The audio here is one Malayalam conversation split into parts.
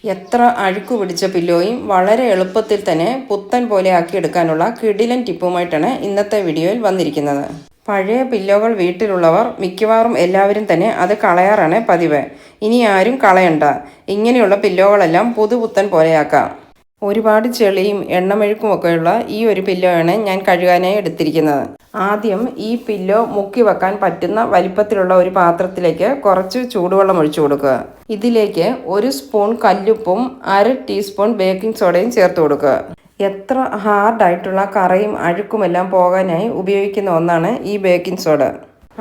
എത്ര അഴുക്കു പിടിച്ച പില്ലോയും വളരെ എളുപ്പത്തിൽ തന്നെ പുത്തൻ പോലെ ആക്കിയെടുക്കാനുള്ള കിടിലൻ ടിപ്പുമായിട്ടാണ് ഇന്നത്തെ വീഡിയോയിൽ വന്നിരിക്കുന്നത്. പഴയ പില്ലോകൾ വീട്ടിലുള്ളവർ മിക്കവാറും എല്ലാവരും തന്നെ അത് കളയാറാണ് പതിവ്. ഇനി ആരും കളയണ്ട, ഇങ്ങനെയുള്ള പില്ലോകളെല്ലാം പുതുപുത്തൻ പോലെയാക്കാം. ഒരുപാട് ചെളിയും എണ്ണമെഴുക്കുമൊക്കെയുള്ള ഈ ഒരു പില്ലോയാണ് ഞാൻ കഴുകാനായി എടുത്തിരിക്കുന്നത്. ആദ്യം ഈ പില്ലോ മുക്കി വെക്കാൻ പറ്റുന്ന വലിപ്പത്തിലുള്ള ഒരു പാത്രത്തിലേക്ക് കുറച്ച് ചൂടുവെള്ളം ഒഴിച്ചു കൊടുക്കുക. ഇതിലേക്ക് 1 സ്പൂൺ കല്ലുപ്പും 1/2 ടീസ്പൂൺ ബേക്കിംഗ് സോഡയും ചേർത്ത് കൊടുക്കുക. എത്ര ഹാർഡായിട്ടുള്ള കറയും അഴുക്കുമെല്ലാം പോകാനായി ഉപയോഗിക്കുന്ന ഒന്നാണ് ഈ ബേക്കിംഗ് സോഡ.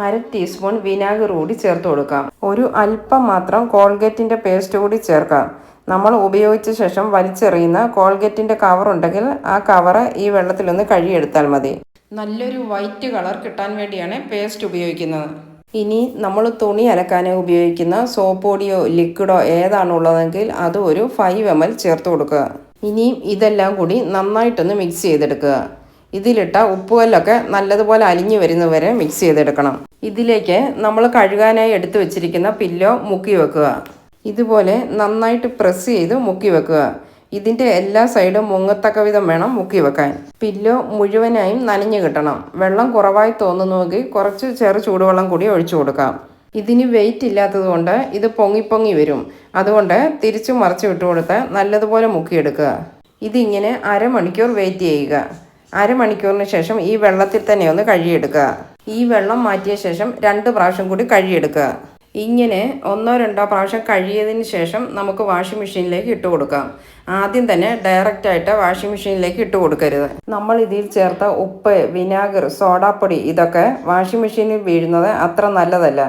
1/2 ടീസ്പൂൺ വിനാഗിർ കൂടി ചേർത്ത് കൊടുക്കാം. ഒരു അല്പം മാത്രം കോൾഗേറ്റിൻ്റെ പേസ്റ്റ് കൂടി ചേർക്കാം. നമ്മൾ ഉപയോഗിച്ച ശേഷം വലിച്ചെറിയുന്ന കോൾഗേറ്റിൻ്റെ കവർ ഉണ്ടെങ്കിൽ ആ കവറ് ഈ വെള്ളത്തിലൊന്ന് കഴുകിയെടുത്താൽ മതി. നല്ലൊരു വൈറ്റ് കളർ കിട്ടാൻ വേണ്ടിയാണ് പേസ്റ്റ് ഉപയോഗിക്കുന്നത്. ഇനി നമ്മൾ തുണി അലക്കാനായി ഉപയോഗിക്കുന്ന സോപ്പ് പൊടിയോ ലിക്വിഡോ ഏതാണുള്ളതെങ്കിൽ അത് ഒരു 5 ml ചേർത്ത് കൊടുക്കുക. ഇനിയും ഇതെല്ലാം കൂടി നന്നായിട്ടൊന്ന് മിക്സ് ചെയ്തെടുക്കുക. ഇതിലിട്ട ഉപ്പുകല്ലൊക്കെ നല്ലതുപോലെ അലിഞ്ഞു വരുന്നവരെ മിക്സ് ചെയ്തെടുക്കണം. ഇതിലേക്ക് നമ്മൾ കഴുകാനായി എടുത്തു വെച്ചിരിക്കുന്ന പില്ലോ മുക്കി വെക്കുക. ഇതുപോലെ നന്നായിട്ട് പ്രസ് ചെയ്ത് മുക്കി വെക്കുക. ഇതിൻ്റെ എല്ലാ സൈഡും മുങ്ങത്തക്ക വിധം വേണം മുക്കി വെക്കാൻ. പില്ലോ മുഴുവനായും നനഞ്ഞു കിട്ടണം. വെള്ളം കുറവായി തോന്നുന്നുവെങ്കിൽ കുറച്ച് ചെറു ചൂടുവെള്ളം കൂടി ഒഴിച്ചു കൊടുക്കാം. ഇതിന് വെയിറ്റ് ഇല്ലാത്തത് കൊണ്ട് ഇത് പൊങ്ങി വരും. അതുകൊണ്ട് തിരിച്ചു മറിച്ച് വിട്ടു കൊടുത്ത് നല്ലതുപോലെ മുക്കിയെടുക്കുക. ഇതിങ്ങനെ അരമണിക്കൂർ വെയിറ്റ് ചെയ്യുക. അരമണിക്കൂറിന് ശേഷം ഈ വെള്ളത്തിൽ തന്നെ ഒന്ന് കഴുകിയെടുക്കുക. ഈ വെള്ളം മാറ്റിയ ശേഷം 2 പ്രാവശ്യം കൂടി കഴുകിയെടുക്കുക. ഇങ്ങനെ 1-2 പ്രാവശ്യം കഴുകിയതിന് ശേഷം നമുക്ക് വാഷിംഗ് മെഷീനിലേക്ക് ഇട്ട് കൊടുക്കാം. ആദ്യം തന്നെ ഡയറക്റ്റായിട്ട് വാഷിംഗ് മെഷീനിലേക്ക് ഇട്ട് കൊടുക്കരുത്. നമ്മൾ ഇതിൽ ചേർത്ത ഉപ്പ്, വിനാഗിർ, സോഡാപ്പൊടി ഇതൊക്കെ വാഷിംഗ് മെഷീനിൽ വീഴുന്നത് അത്ര നല്ലതല്ല.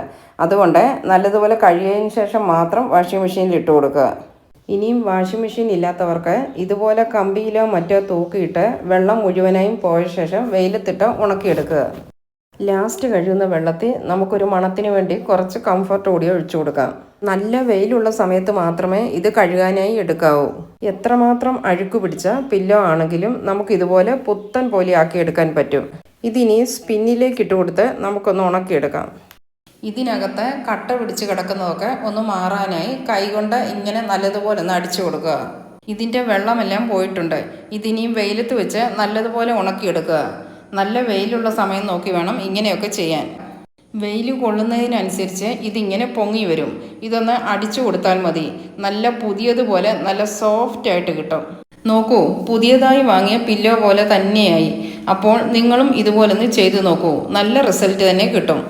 അതുകൊണ്ട് നല്ലതുപോലെ കഴുകിയതിന് ശേഷം മാത്രം വാഷിംഗ് മെഷീനിൽ ഇട്ട് കൊടുക്കുക. ഇനിയും വാഷിംഗ് മെഷീൻ ഇല്ലാത്തവർക്ക് ഇതുപോലെ കമ്പിയിലോ മറ്റോ തൂക്കിയിട്ട് വെള്ളം മുഴുവനായും പോയ ശേഷം വെയിലത്തിട്ട് ഉണക്കിയെടുക്കുക. ലാസ്റ്റ് കഴുകുന്ന വെള്ളത്തിൽ നമുക്കൊരു മണത്തിന് വേണ്ടി കുറച്ച് കംഫർട്ട് കൂടി ഒഴിച്ചു കൊടുക്കാം. നല്ല വെയിലുള്ള സമയത്ത് മാത്രമേ ഇത് കഴുകാനായി എടുക്കാവൂ. എത്രമാത്രം അഴുക്ക് പിടിച്ച പില്ലോ ആണെങ്കിലും നമുക്ക് ഇതുപോലെ പുത്തൻ പോലെ ആക്കിയെടുക്കാൻ പറ്റും. ഇതിനി സ്പിന്നിലേക്ക് ഇട്ട് കൊടുത്ത് നമുക്കൊന്ന് ഉണക്കിയെടുക്കാം. ഇതിനകത്ത് കട്ട പിടിച്ച് കിടക്കുന്നതൊക്കെ ഒന്ന് മാറാനായി കൈകൊണ്ട് ഇങ്ങനെ നല്ലതുപോലെ ഒന്ന് അടിച്ചു കൊടുക്കുക. ഇതിൻ്റെ വെള്ളമെല്ലാം പോയിട്ടുണ്ട്. ഇതിനിയും വെയിലത്ത് വെച്ച് നല്ലതുപോലെ ഉണക്കിയെടുക്കുക. നല്ല വെയിലുള്ള സമയം നോക്കി വേണം ഇങ്ങനെയൊക്കെ ചെയ്യാൻ. വെയിൽ കൊള്ളുന്നതിനനുസരിച്ച് ഇതിങ്ങനെ പൊങ്ങി വരും. ഇതൊന്ന് അടിച്ചു കൊടുത്താൽ മതി. നല്ല പുതിയതുപോലെ നല്ല സോഫ്റ്റ് ആയിട്ട് കിട്ടും. നോക്കൂ, പുതിയതായി വാങ്ങിയ പില്ലോ പോലെ തന്നെയായി. അപ്പോൾ നിങ്ങളും ഇതുപോലൊന്ന് ചെയ്തു നോക്കൂ. നല്ല റിസൾട്ട് തന്നെ കിട്ടും.